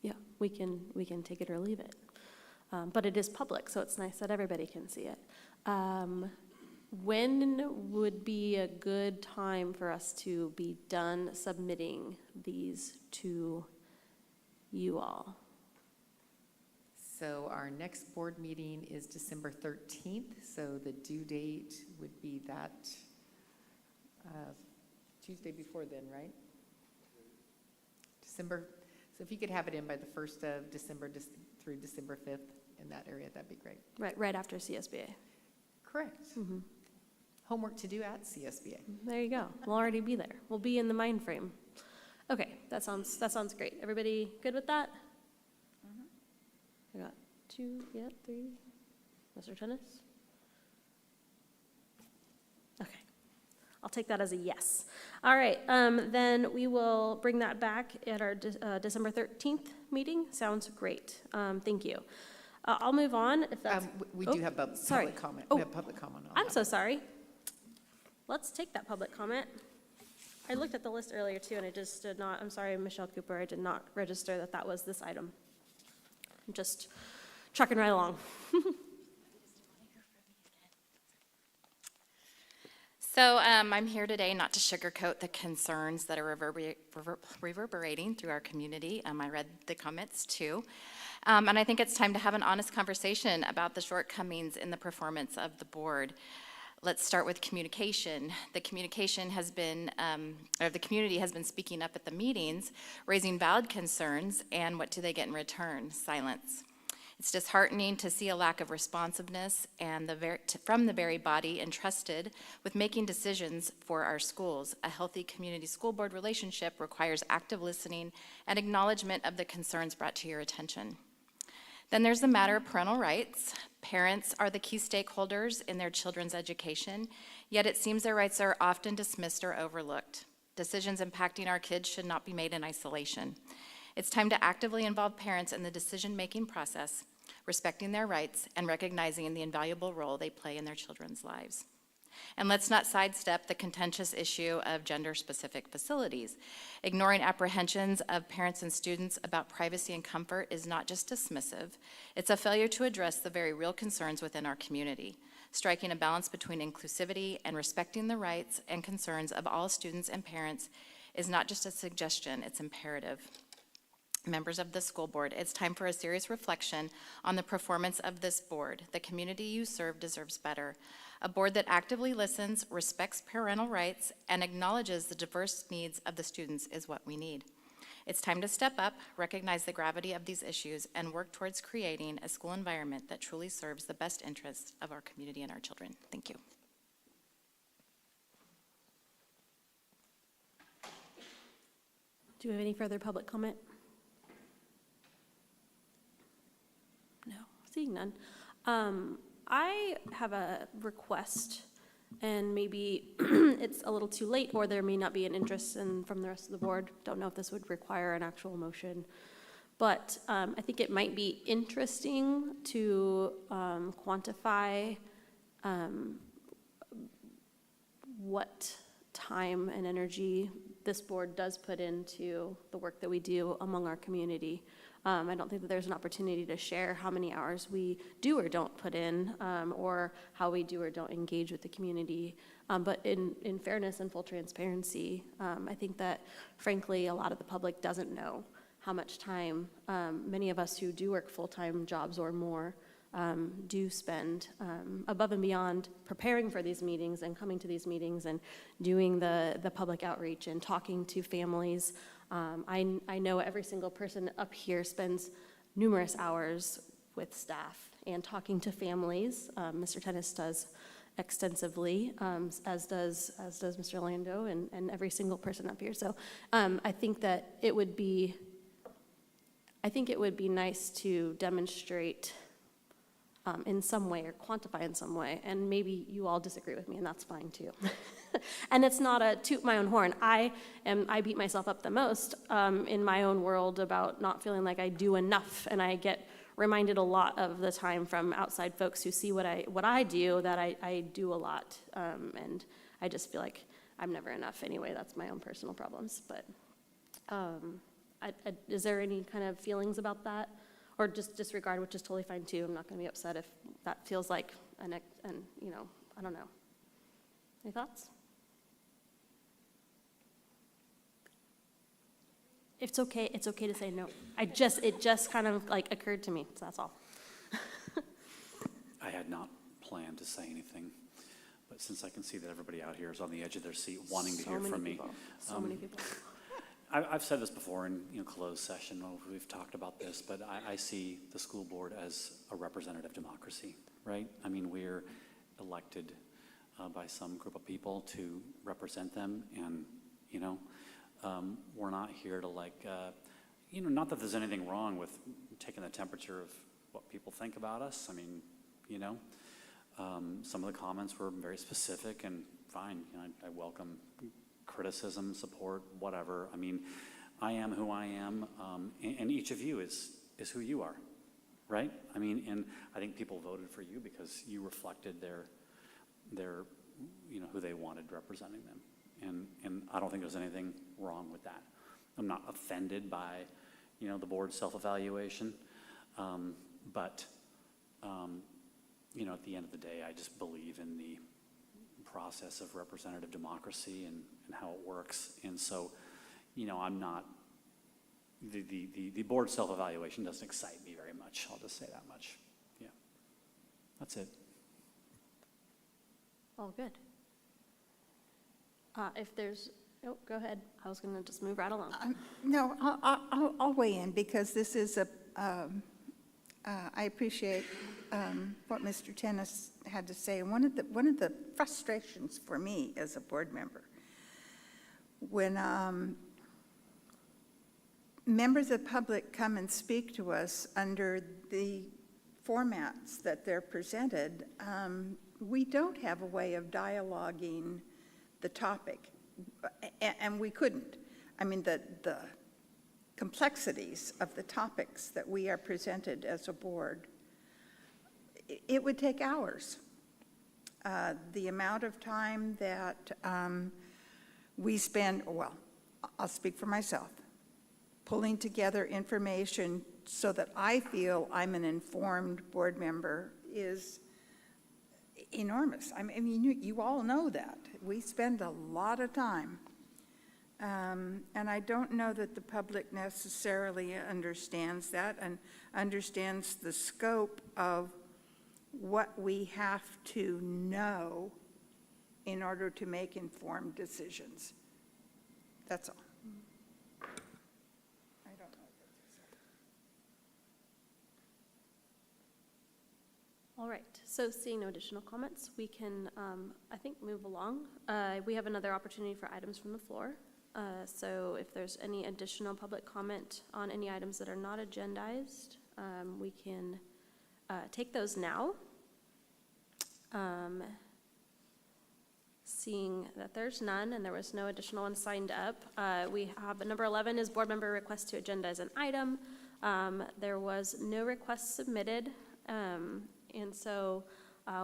Yeah, we can take it or leave it. But it is public, so it's nice that everybody can see it. When would be a good time for us to be done submitting these to you all? So our next board meeting is December 13th, so the due date would be that Tuesday before then, right? December, so if you could have it in by the 1st of December through December 5th in that area, that'd be great. Right after CSBA. Correct. Mm-hmm. Homework to do at CSBA. There you go. We'll already be there. We'll be in the mind frame. Okay, that sounds great. Everybody good with that? I got 2, yeah, 3. Mr. Tennis? Okay. I'll take that as a yes. All right, then we will bring that back at our December 13th meeting. Sounds great. Thank you. I'll move on if that's. We do have public comment. We have public comment on I'm that. so sorry. Let's take that public comment. I looked at the list earlier too, and I just did not, I'm sorry, Michelle Cooper, I did not register that that was this item. I'm just trucking right along. So I'm here today not to sugarcoat the concerns that are reverberating through our community. I read the comments too. And I think it's time to have an honest conversation about the shortcomings in the performance of the board. Let's start with communication. The communication has been, or the community has been speaking up at the meetings, raising valid concerns, and what do they get in return? Silence. It's disheartening to see a lack of responsiveness and from the very body entrusted with making decisions for our schools. A healthy community school board relationship requires active listening and acknowledgement of the concerns brought to your attention. Then there's the matter of parental rights. Parents are the key stakeholders in their children's education, yet it seems their rights are often dismissed or overlooked. Decisions impacting our kids should not be made in isolation. It's time to actively involve parents in the decision-making process, respecting their rights and recognizing the invaluable role they play in their children's lives. And let's not sidestep the contentious issue of gender-specific facilities. Ignoring apprehensions of parents and students about privacy and comfort is not just dismissive, it's a failure to address the very real concerns within our community. Striking a balance between inclusivity and respecting the rights and concerns of all students and parents is not just a suggestion, it's imperative. Members of the school board, it's time for a serious reflection on the performance of this board. The community you serve deserves better. A board that actively listens, respects parental rights, and acknowledges the diverse needs of the students is what we need. It's time to step up, recognize the gravity of these issues, and work towards creating a school environment that truly serves the best interests of our community and our children. Thank you. Do we have any further public comment? No, seeing none. I have a request and maybe it's a little too late, or there may not be an interest from the rest of the board. Don't know if this would require an actual motion. But I think it might be interesting to quantify what time and energy this board does put into the work that we do among our community. I don't think that there's an opportunity to share how many hours we do or don't put in, or how we do or don't engage with the community. But in fairness and full transparency, I think that frankly, a lot of the public doesn't know how much time many of us who do work full-time jobs or more do spend above and beyond preparing for these meetings and coming to these meetings and doing the public outreach and talking to families. I know every single person up here spends numerous hours with staff and talking to families. Mr. Tennis does extensively, as does Mr. Lando and every single person up here. So I think that it would be nice to demonstrate in some way or quantify in some way, and maybe you all disagree with me, and that's fine too. And it's not a toot my own horn. I beat myself up the most in my own world about not feeling like I do enough, and I get reminded a lot of the time from outside folks who see what I do, that I do a lot, and I just feel like I'm never enough anyway. That's my own personal problems, but is there any kind of feelings about that? Or just disregard, which is totally fine too. I'm not going to be upset if that feels like I don't know. Any thoughts? It's okay to say no. It just kind of like occurred to me, so that's all. I had not planned to say anything, but since I can see that everybody out here is on the edge of their seat wanting to hear from me. So many people. I've said this before in closed session, we've talked about this, but I see the school board as a representative democracy, right? I mean, we're elected by some group of people to represent them, and, we're not here to not that there's anything wrong with taking the temperature of what people think about us. I mean, some of the comments were very specific, and fine, I welcome criticism, support, whatever. I mean, I am who I am, and each of you is who you are, right? I mean, and I think people voted for you because you reflected their who they wanted representing them, and I don't think there's anything wrong with that. I'm not offended by, the board's self-evaluation, but at the end of the day, I just believe in the process of representative democracy and how it works. And so, I'm not, the board self-evaluation doesn't excite me very much. I'll just say that much. Yeah, that's it. All good. If there's, go ahead. I was going to just move right along. No, I'll weigh in because this is I appreciate what Mr. Tennis had to say. And one of the frustrations for me as a board member, when members of the public come and speak to us under the formats that they're presented, we don't have a way of dialoguing the topic, and we couldn't. I mean, the complexities of the topics that we are presented as a board, it would take hours. The amount of time that we spend, well, I'll speak for myself, pulling together information so that I feel I'm an informed board member is enormous. I mean, you all know that. We spend a lot of time. And I don't know that the public necessarily understands that and understands the scope of what we have to know in order to make informed decisions. That's all. I don't know. All right, so seeing no additional comments, we can, I think, move along. We have another opportunity for items from the floor. So if there's any additional public comment on any items that are not agendized, we can take those now. Seeing that there's none and there was no additional ones signed up, we have number 11 is board member request to agenda as an item. There was no request submitted, and so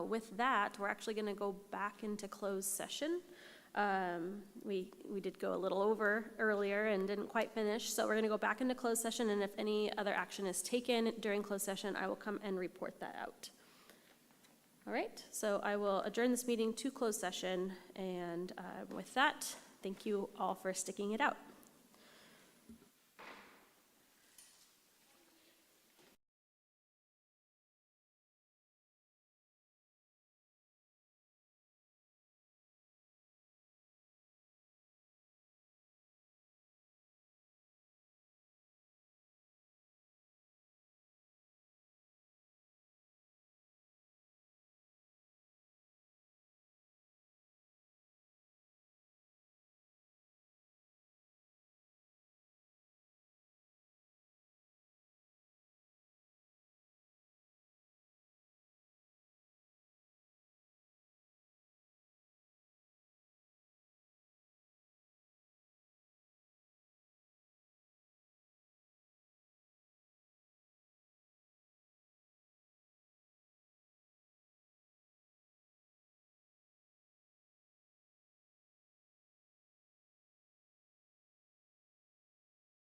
with that, we're actually going to go back into closed session. We did go a little over earlier and didn't quite finish, so we're going to go back into closed session, and if any other action is taken during closed session, I will come and report that out. All right, so I will adjourn this meeting to closed session, and with that, thank you all for sticking it out.